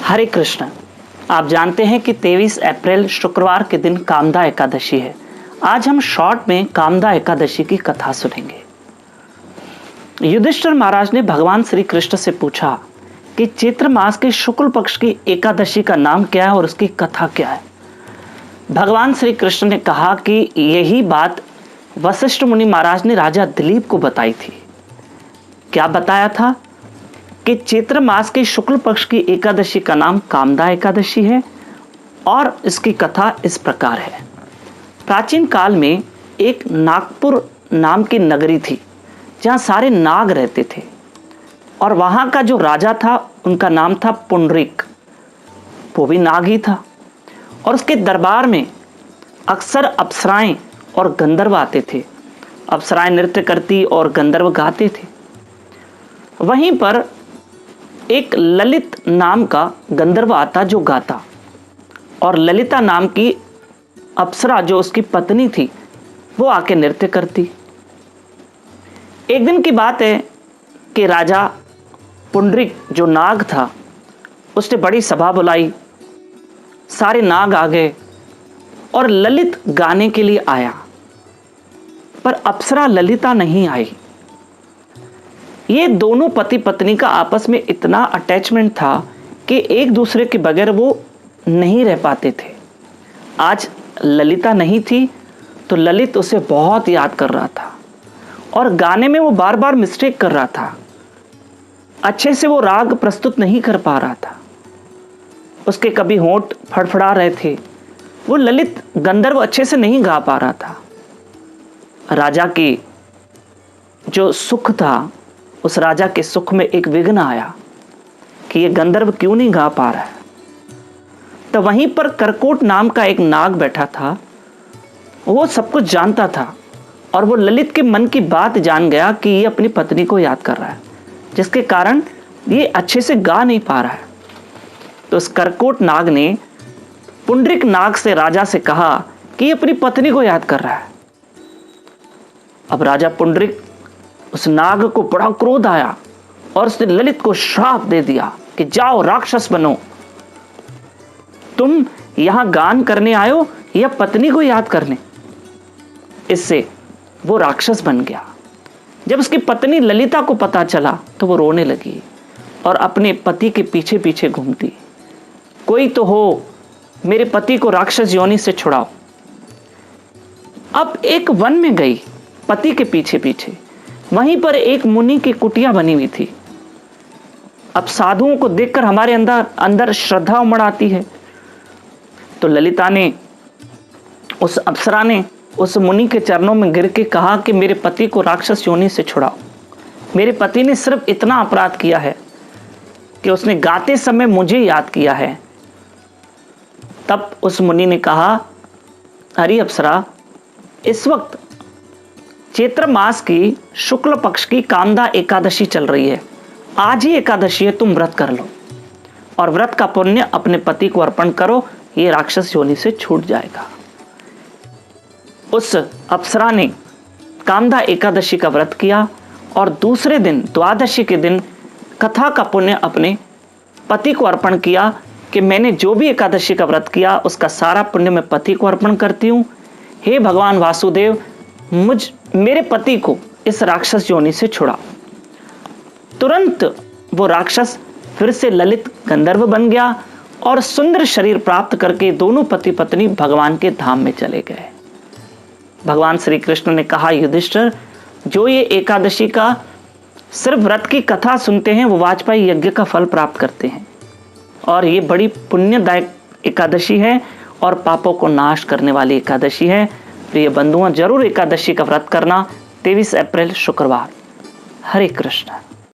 हरे कृष्ण। आप जानते हैं कि 23 अप्रैल शुक्रवार के दिन कामदा एकादशी है। आज हम शॉर्ट में कामदा एकादशी की कथा सुनेंगे। युधिष्ठिर महाराज ने भगवान श्री कृष्ण से पूछा कि चैत्र मास के शुक्ल पक्ष की एकादशी का नाम क्या है और उसकी कथा क्या है। भगवान श्री कृष्ण ने कहा कि यही बात वशिष्ठ मुनि महाराज ने राजा दिलीप को बताई थी। क्या बताया था कि चैत्र मास के शुक्ल पक्ष की एकादशी का नाम कामदा एकादशी है और इसकी कथा इस प्रकार है। प्राचीन काल में एक नागपुर नाम की नगरी थी जहाँ सारे नाग रहते थे और वहाँ का जो राजा था उनका नाम था पुंडरीक। वो भी नाग ही था और उसके दरबार में अक्सर अप्सराएं और गंधर्व आते थे। अप्सराएं नृत्य करती और गंधर्व गाते थे। वहीं पर एक ललित नाम का गंधर्व आता जो गाता और ललिता नाम की अप्सरा जो उसकी पत्नी थी वो आके नृत्य करती। एक दिन की बात है कि राजा पुंडरीक जो नाग था उसने बड़ी सभा बुलाई। सारे नाग आ गए और ललित गाने के लिए आया, पर अप्सरा ललिता नहीं आई। ये दोनों पति पत्नी का आपस में इतना अटैचमेंट था कि एक दूसरे के बगैर वो नहीं रह पाते थे। आज ललिता नहीं थी तो ललित उसे बहुत याद कर रहा था और गाने में वो बार बार मिस्टेक कर रहा था। अच्छे से वो राग प्रस्तुत नहीं कर पा रहा था। उसके कभी होंठ फड़फड़ा रहे थे। वो ललित गंधर्व अच्छे से नहीं गा पा रहा था। राजा की जो सुख था उस राजा के सुख में एक विघ्न आया कि ये गंधर्व क्यों नहीं गा पा रहा है। तो वहीं पर करकोट नाम का एक नाग बैठा था। वो सब कुछ जानता था और वो ललित के मन की बात जान गया कि ये अपनी पत्नी को याद कर रहा है, जिसके कारण ये अच्छे से गा नहीं पा रहा है। तो उस करकोट नाग ने पुंडरीक नाग से राजा से कहा कि ये अपनी पत्नी को याद कर रहा है। अब राजा पुंडरीक उस नाग को बड़ा क्रोध आया और उसने ललित को श्राप दे दिया कि जाओ राक्षस बनो। तुम यहां गान करने आयो या पत्नी को याद करने। इससे वो राक्षस बन गया। जब उसकी पत्नी ललिता को पता चला तो वो रोने लगी और अपने पति के पीछे पीछे घूमती, कोई तो हो, मेरे पति को राक्षस योनि से छुड़ाओ। अब एक वन में गई पति के पीछे पीछे। वहीं पर एक मुनि की कुटिया बनी हुई थी। अब साधुओं को देखकर हमारे अंदर श्रद्धा उमड़ आती है। तो ललिता ने, उस अप्सरा ने उस मुनि के चरणों में गिर के कहा कि मेरे पति को राक्षस योनि से छुड़ाओ। मेरे पति ने सिर्फ इतना अपराध किया है कि उसने गाते समय मुझे याद किया है। तब उस मुनि ने कहा, अरे अप्सरा, इस वक्त चैत्र मास की शुक्ल पक्ष की कामदा एकादशी चल रही है। आज ही एकादशी है, तुम व्रत कर लो और व्रत का पुण्य अपने पति को अर्पण करो, ये राक्षस योनि से छूट जाएगा। उस अप्सरा ने कामदा एकादशी का व्रत किया और दूसरे दिन द्वादशी के दिन कथा का पुण्य अपने पति को अर्पण किया कि मैंने जो भी एकादशी का व्रत किया उसका सारा पुण्य मैं पति को अर्पण करती हूँ। हे भगवान वासुदेव, मेरे पति को इस राक्षस योनि से छुड़ाओ। तुरंत वो राक्षस फिर से ललित गंधर्व बन गया और सुंदर शरीर प्राप्त करके दोनों पति पत्नी भगवान के धाम में चले गए। भगवान श्री कृष्ण ने कहा, युधिष्ठिर, जो ये एकादशी का सिर्फ व्रत की कथा सुनते हैं वो वाजपेयी यज्ञ का फल प्राप्त करते हैं और ये बड़ी पुण्यदायक एकादशी है और पापों को नाश करने वाली एकादशी है। प्रिय बंधुओं, जरूर एकादशी का व्रत करना। 23 अप्रैल शुक्रवार। हरे कृष्ण।